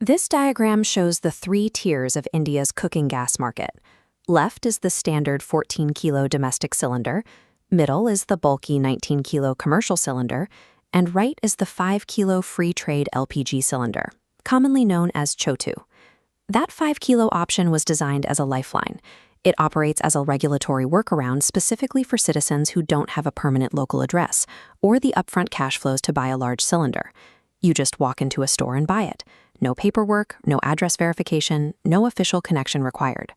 This diagram shows the three tiers of India's cooking gas market. Left is the standard 14-kilo domestic cylinder, middle is the bulky 19-kilo commercial cylinder, and right is the 5-kilo free trade LPG cylinder, commonly known as Chotu. That 5-kilo option was designed as a lifeline. It operates as a regulatory workaround specifically for citizens who don't have a permanent local address or the upfront cash flows to buy a large cylinder. You just walk into a store and buy it. No paperwork, no address verification, no official connection required.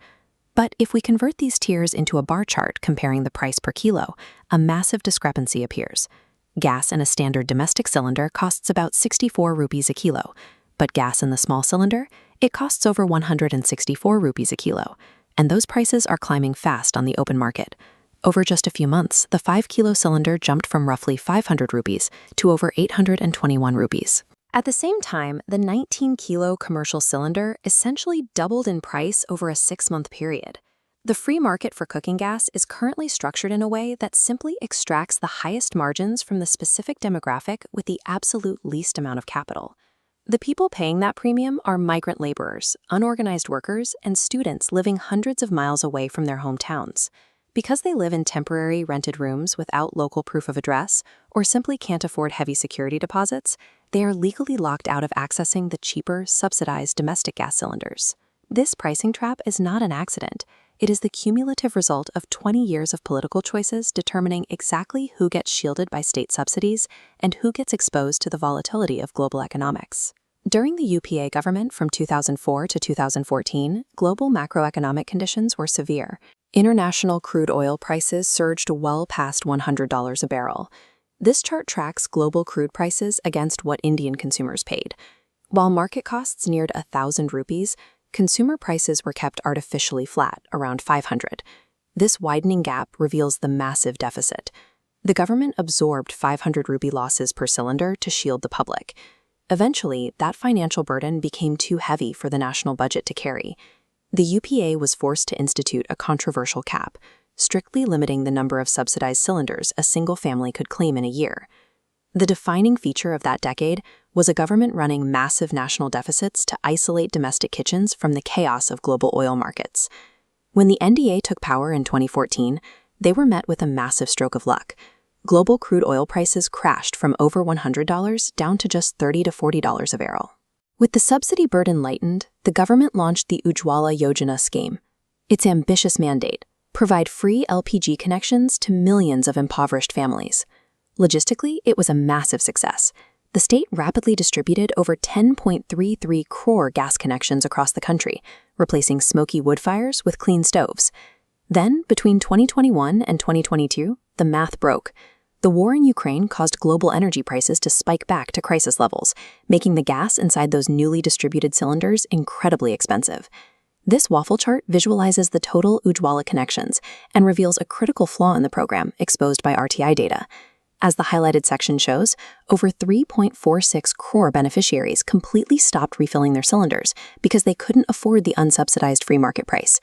But if we convert these tiers into a bar chart comparing the price per kilo, a massive discrepancy appears. Gas in a standard domestic cylinder costs about 64 rupees a kilo, but gas in the small cylinder, it costs over 164 rupees a kilo. And those prices are climbing fast on the open market. Over just a few months, the 5-kilo cylinder jumped from roughly 500 rupees to over 821 rupees. At the same time, the 19-kilo commercial cylinder essentially doubled in price over a 6-month period. The free market for cooking gas is currently structured in a way that simply extracts the highest margins from the specific demographic with the absolute least amount of capital. The people paying that premium are migrant laborers, unorganized workers, and students living hundreds of miles away from their hometowns. Because they live in temporary rented rooms without local proof of address or simply can't afford heavy security deposits, they are legally locked out of accessing the cheaper, subsidized domestic gas cylinders. This pricing trap is not an accident. It is the cumulative result of 20 years of political choices determining exactly who gets shielded by state subsidies and who gets exposed to the volatility of global economics. During the UPA government from 2004 to 2014, global macroeconomic conditions were severe. International crude oil prices surged well past $100 a barrel. This chart tracks global crude prices against what Indian consumers paid. While market costs neared 1,000 rupees, consumer prices were kept artificially flat, around 500. This widening gap reveals the massive deficit. The government absorbed 500 rupee losses per cylinder to shield the public. Eventually, that financial burden became too heavy for the national budget to carry. The UPA was forced to institute a controversial cap, strictly limiting the number of subsidized cylinders a single family could claim in a year. The defining feature of that decade was a government running massive national deficits to isolate domestic kitchens from the chaos of global oil markets. When the NDA took power in 2014, they were met with a massive stroke of luck. Global crude oil prices crashed from over $100 down to just $30 to $40 a barrel. With the subsidy burden lightened, the government launched the Ujjwala Yojana scheme. Its ambitious mandate: provide free LPG connections to millions of impoverished families. Logistically, it was a massive success. The state rapidly distributed over 10.33 crore gas connections across the country, replacing smoky wood fires with clean stoves. Then, between 2021 and 2022, the math broke. The war in Ukraine caused global energy prices to spike back to crisis levels, making the gas inside those newly distributed cylinders incredibly expensive. This waffle chart visualizes the total Ujjwala connections and reveals a critical flaw in the program exposed by RTI data. As the highlighted section shows, over 3.46 crore beneficiaries completely stopped refilling their cylinders because they couldn't afford the unsubsidized free market price.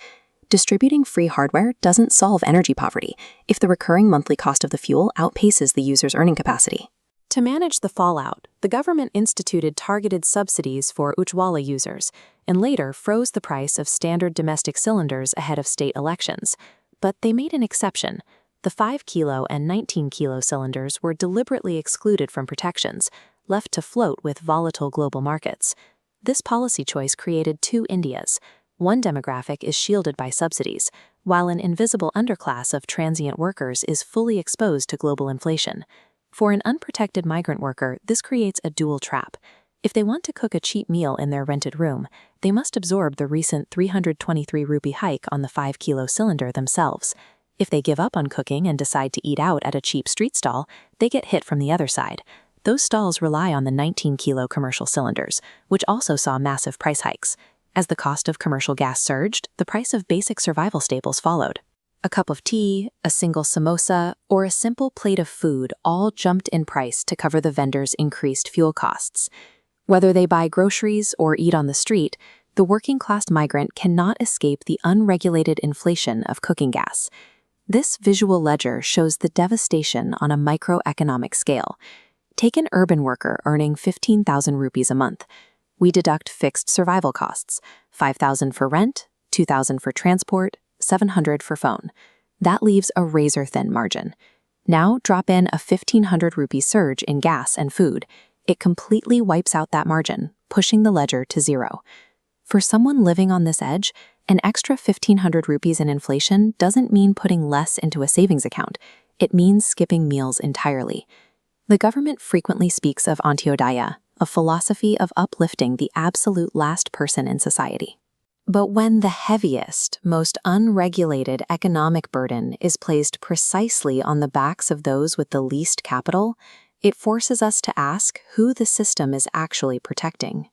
Distributing free hardware doesn't solve energy poverty if the recurring monthly cost of the fuel outpaces the user's earning capacity. To manage the fallout, the government instituted targeted subsidies for Ujjwala users and later froze the price of standard domestic cylinders ahead of state elections. But they made an exception. The 5-kilo and 19-kilo cylinders were deliberately excluded from protections, left to float with volatile global markets. This policy choice created two Indias. One demographic is shielded by subsidies, while an invisible underclass of transient workers is fully exposed to global inflation. For an unprotected migrant worker, this creates a dual trap. If they want to cook a cheap meal in their rented room, they must absorb the recent 323 rupee hike on the 5-kilo cylinder themselves. If they give up on cooking and decide to eat out at a cheap street stall, they get hit from the other side. Those stalls rely on the 19-kilo commercial cylinders, which also saw massive price hikes. As the cost of commercial gas surged, the price of basic survival staples followed. A cup of tea, a single samosa, or a simple plate of food all jumped in price to cover the vendors' increased fuel costs. Whether they buy groceries or eat on the street, the working-class migrant cannot escape the unregulated inflation of cooking gas. This visual ledger shows the devastation on a microeconomic scale. Take an urban worker earning 15,000 rupees a month. We deduct fixed survival costs, $5,000 for rent, $2,000 for transport, $700 for phone. That leaves a razor-thin margin. Now drop in a 1,500 rupee surge in gas and food. It completely wipes out that margin, pushing the ledger to zero. For someone living on this edge, an extra 1,500 rupees in inflation doesn't mean putting less into a savings account. It means skipping meals entirely. The government frequently speaks of Antyodaya, a philosophy of uplifting the absolute last person in society. But when the heaviest, most unregulated economic burden is placed precisely on the backs of those with the least capital, it forces us to ask who the system is actually protecting.